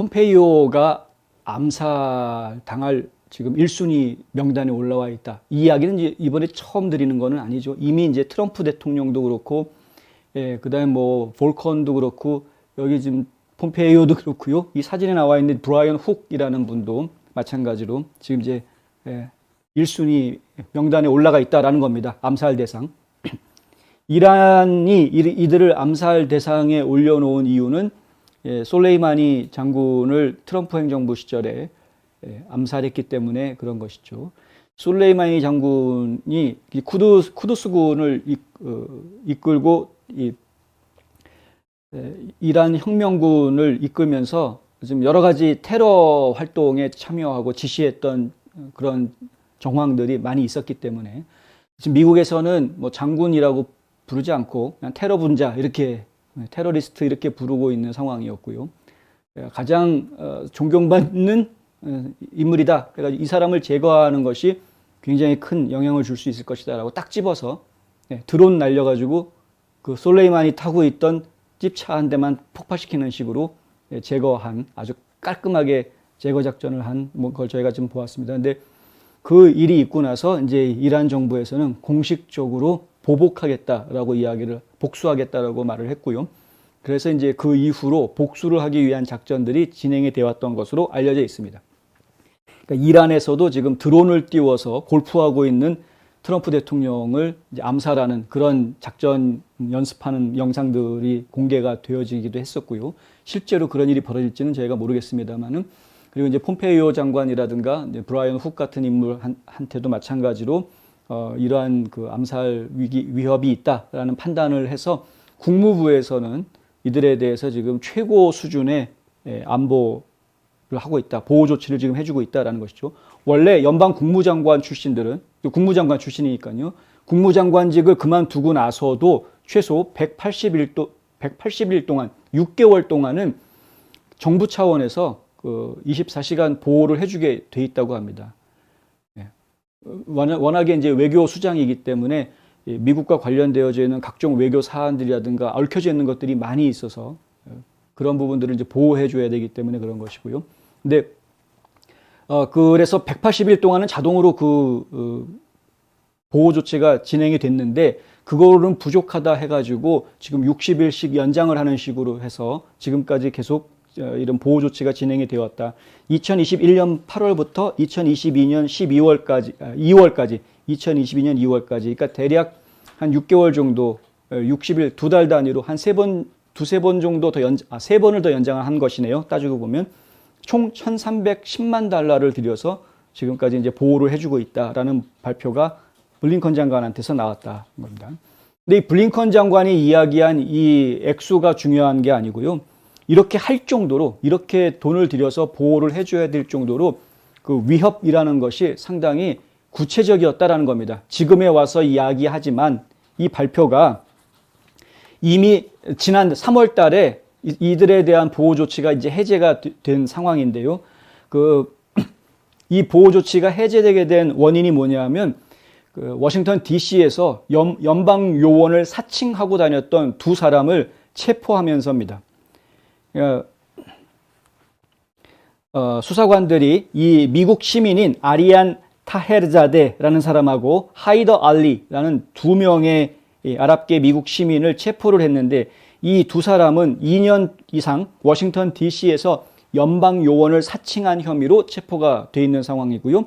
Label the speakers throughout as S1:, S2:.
S1: 폼페이오가 암살당할 지금 1순위 명단에 올라와 있다. 이 이야기는 이제 이번에 처음 드리는 거는 아니죠. 이미 이제 트럼프 대통령도 그렇고, 그다음에 뭐 볼컨도 그렇고, 여기 지금 폼페이오도 그렇고요. 이 사진에 나와 있는 브라이언 훅이라는 분도 마찬가지로 지금 이제 1순위 명단에 올라가 있다라는 겁니다. 암살 대상. 이란이 이들을 암살 대상에 올려놓은 이유는 솔레이마니 장군을 트럼프 행정부 시절에 암살했기 때문에 그런 것이죠. 솔레이마니 장군이 쿠두스군을 이끌고 이란 혁명군을 이끌면서 지금 여러 가지 테러 활동에 참여하고 지시했던 그런 정황들이 많이 있었기 때문에 지금 미국에서는 뭐 장군이라고 부르지 않고 그냥 테러 분자 이렇게 테러리스트 이렇게 부르고 있는 상황이었고요. 가장 존경받는 인물이다. 그래가지고 이 사람을 제거하는 것이 굉장히 큰 영향을 줄 수 있을 것이다라고 딱 집어서 드론 날려가지고 그 솔레이만이 타고 있던 찝차 한 대만 폭파시키는 식으로 제거한 아주 깔끔하게 제거 작전을 한 걸 저희가 지금 보았습니다. 근데 그 일이 있고 나서 이제 이란 정부에서는 공식적으로 보복하겠다라고 복수하겠다라고 말을 했고요. 그래서 이제 그 이후로 복수를 하기 위한 작전들이 진행이 되어 왔던 것으로 알려져 있습니다. 그러니까 이란에서도 지금 드론을 띄워서 골프하고 있는 트럼프 대통령을 이제 암살하는 그런 작전 연습하는 영상들이 공개가 되어지기도 했었고요. 실제로 그런 일이 벌어질지는 저희가 모르겠습니다만은, 그리고 이제 폼페이오 장관이라든가 이제 브라이언 훅 같은 인물한테도 마찬가지로 이러한 그 암살 위협이 있다라는 판단을 해서 국무부에서는 이들에 대해서 지금 최고 수준의 안보를 하고 있다, 보호 조치를 지금 해주고 있다라는 것이죠. 원래 연방 국무장관 출신들은 국무장관 출신이니까요. 국무장관직을 그만두고 나서도 최소 180일 동안 6개월 동안은 정부 차원에서 그 24시간 보호를 해주게 돼 있다고 합니다. 워낙에 이제 외교 수장이기 때문에 미국과 관련되어져 있는 각종 외교 사안들이라든가 얽혀져 있는 것들이 많이 있어서 그런 부분들을 이제 보호해 줘야 되기 때문에 그런 것이고요. 근데 그래서 180일 동안은 자동으로 보호 조치가 진행이 됐는데 그거는 부족하다 해가지고 지금 60일씩 연장을 하는 식으로 해서 지금까지 계속 이런 보호 조치가 진행이 되었다. 2021년 8월부터 2022년 2월까지 2022년 2월까지 그러니까 대략 한 6개월 정도 60일 2달 단위로 한 두세 번 정도 더 3번을 더 연장을 한 것이네요. 따지고 보면 총 1,310만 달러를 들여서 지금까지 이제 보호를 해주고 있다라는 발표가 블링컨 장관한테서 나왔다는 겁니다. 근데 이 블링컨 장관이 이야기한 이 액수가 중요한 게 아니고요. 이렇게 할 정도로, 이렇게 돈을 들여서 보호를 해줘야 될 정도로 그 위협이라는 것이 상당히 구체적이었다라는 겁니다. 지금에 와서 이야기하지만 이 발표가 이미 지난 3월 달에 이들에 대한 보호 조치가 이제 해제가 된 상황인데요. 이 보호 조치가 해제되게 된 원인이 뭐냐면 워싱턴 DC에서 연방 요원을 사칭하고 다녔던 두 사람을 체포하면서입니다. 수사관들이 이 미국 시민인 아리안 타헤르자데라는 사람하고 하이더 알리라는 2명의 아랍계 미국 시민을 체포를 했는데 이 두 사람은 2년 이상 워싱턴 DC에서 연방 요원을 사칭한 혐의로 체포가 돼 있는 상황이고요.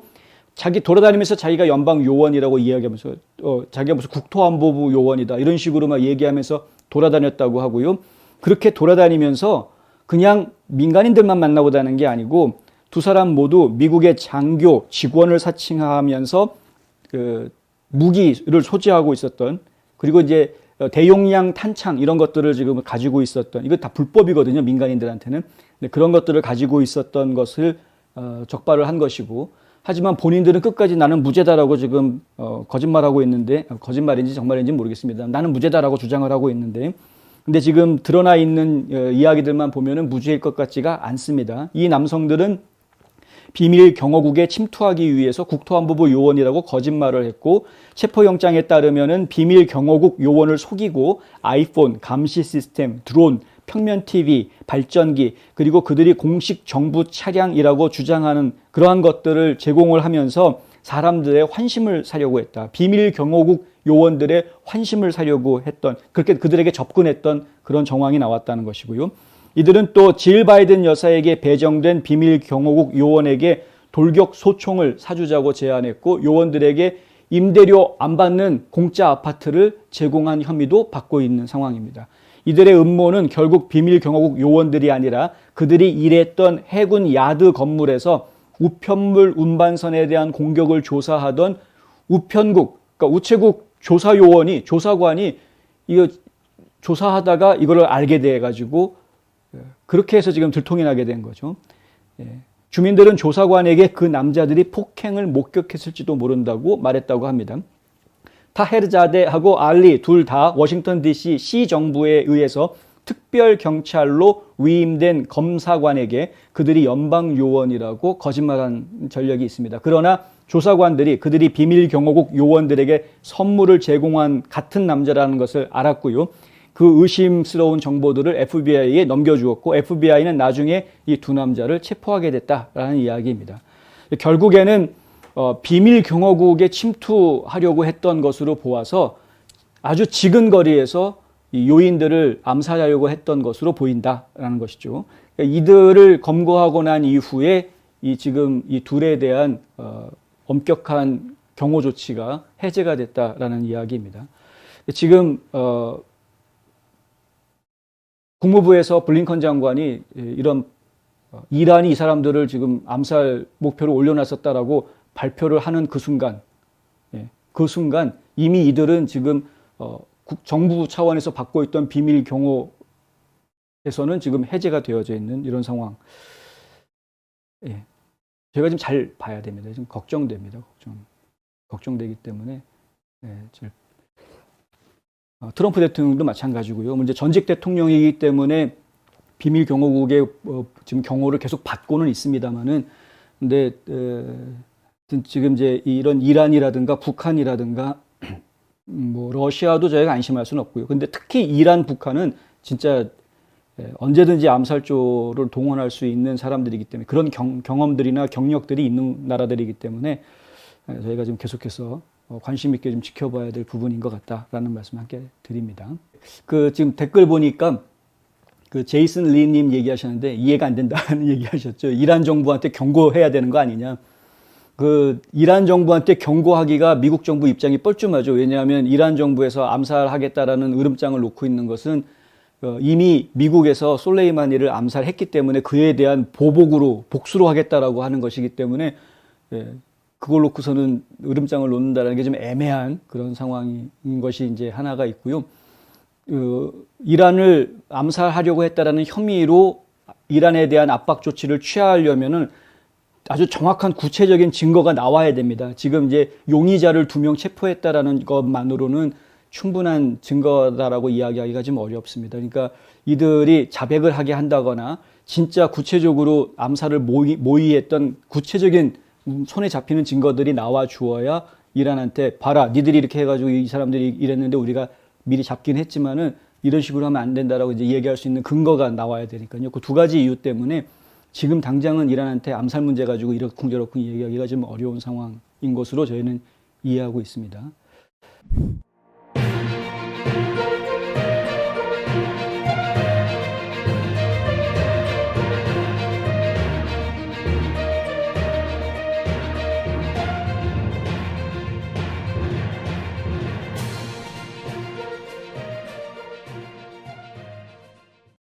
S1: 돌아다니면서 자기가 연방 요원이라고 이야기하면서 자기가 무슨 국토안보부 요원이다 이런 식으로 막 얘기하면서 돌아다녔다고 하고요. 그렇게 돌아다니면서 그냥 민간인들만 만나보다는 게 아니고 두 사람 모두 미국의 장교, 직원을 사칭하면서 무기를 소지하고 있었던, 그리고 이제 대용량 탄창 이런 것들을 지금 가지고 있었던, 이거 다 불법이거든요, 민간인들한테는. 그런 것들을 가지고 있었던 것을 적발을 한 것이고, 하지만 본인들은 끝까지 나는 무죄다라고 지금 거짓말하고 있는데, 거짓말인지 정말인지 모르겠습니다. 나는 무죄다라고 주장을 하고 있는데, 근데 지금 드러나 있는 이야기들만 보면은 무죄일 것 같지가 않습니다. 이 남성들은 비밀 경호국에 침투하기 위해서 국토안보부 요원이라고 거짓말을 했고, 체포영장에 따르면은 비밀 경호국 요원을 속이고 아이폰, 감시 시스템, 드론, 평면 TV, 발전기, 그리고 그들이 공식 정부 차량이라고 주장하는 그러한 것들을 제공을 하면서 사람들의 환심을 사려고 했다. 비밀 경호국 요원들의 환심을 사려고 했던, 그렇게 그들에게 접근했던 그런 정황이 나왔다는 것이고요. 이들은 또 질 바이든 여사에게 배정된 비밀 경호국 요원에게 돌격 소총을 사주자고 제안했고, 요원들에게 임대료 안 받는 공짜 아파트를 제공한 혐의도 받고 있는 상황입니다. 이들의 음모는 결국 비밀 경호국 요원들이 아니라 그들이 일했던 해군 야드 건물에서 우편물 운반선에 대한 공격을 조사하던 우편국, 그러니까 우체국 조사관이 이거 조사하다가 이거를 알게 돼 가지고 그렇게 해서 지금 들통이 나게 된 거죠. 주민들은 조사관에게 그 남자들이 폭행을 목격했을지도 모른다고 말했다고 합니다. 타헤르자데하고 알리 둘 다 워싱턴 DC 시정부에 의해서 특별 경찰로 위임된 검사관에게 그들이 연방 요원이라고 거짓말한 전력이 있습니다. 그러나 조사관들이 그들이 비밀 경호국 요원들에게 선물을 제공한 같은 남자라는 것을 알았고요. 그 의심스러운 정보들을 FBI에 넘겨주었고, FBI는 나중에 이 두 남자를 체포하게 됐다라는 이야기입니다. 결국에는 비밀 경호국에 침투하려고 했던 것으로 보아서 아주 지근거리에서 이 요인들을 암살하려고 했던 것으로 보인다라는 것이죠. 그러니까 이들을 검거하고 난 이후에 지금 이 둘에 대한 엄격한 경호 조치가 해제가 됐다라는 이야기입니다. 지금 국무부에서 블링컨 장관이 이런 이란이 이 사람들을 지금 암살 목표로 올려놨었다라고 발표를 하는 그 순간 이미 이들은 지금 정부 차원에서 받고 있던 비밀 경호에서는 지금 해제가 되어져 있는 이런 상황. 제가 지금 잘 봐야 됩니다. 지금 걱정됩니다. 걱정되기 때문에 트럼프 대통령도 마찬가지고요. 이제 전직 대통령이기 때문에 비밀 경호국의 지금 경호를 계속 받고는 있습니다만은, 근데 지금 이제 이런 이란이라든가 북한이라든가 뭐 러시아도 저희가 안심할 수는 없고요. 근데 특히 이란, 북한은 진짜 언제든지 암살조를 동원할 수 있는 사람들이기 때문에, 그런 경험들이나 경력들이 있는 나라들이기 때문에 저희가 지금 계속해서 관심 있게 좀 지켜봐야 될 부분인 것 같다라는 말씀 함께 드립니다. 지금 댓글 보니까 제이슨 리님 얘기하셨는데 이해가 안 된다는 얘기하셨죠. 이란 정부한테 경고해야 되는 거 아니냐. 이란 정부한테 경고하기가 미국 정부 입장이 뻘쭘하죠. 왜냐하면 이란 정부에서 암살하겠다라는 으름장을 놓고 있는 것은 이미 미국에서 솔레이마니를 암살했기 때문에 그에 대한 복수로 하겠다라고 하는 것이기 때문에 그걸 놓고서는 으름장을 놓는다는 게 좀 애매한 그런 상황인 것이 이제 하나가 있고요. 이란을 암살하려고 했다라는 혐의로 이란에 대한 압박 조치를 취하려면은 아주 정확한 구체적인 증거가 나와야 됩니다. 지금 이제 용의자를 2명 체포했다라는 것만으로는 충분한 증거다라고 이야기하기가 좀 어렵습니다. 그러니까 이들이 자백을 하게 한다거나 진짜 구체적으로 암살을 모의했던 구체적인 손에 잡히는 증거들이 나와 주어야 이란한테 봐라, 니들이 이렇게 해가지고 이 사람들이 이랬는데 우리가 미리 잡긴 했지만은 이런 식으로 하면 안 된다라고 이제 얘기할 수 있는 근거가 나와야 되니까요. 그 두 가지 이유 때문에 지금 당장은 이란한테 암살 문제 가지고 이러쿵저러쿵 얘기하기가 좀 어려운 상황인 것으로 저희는 이해하고 있습니다.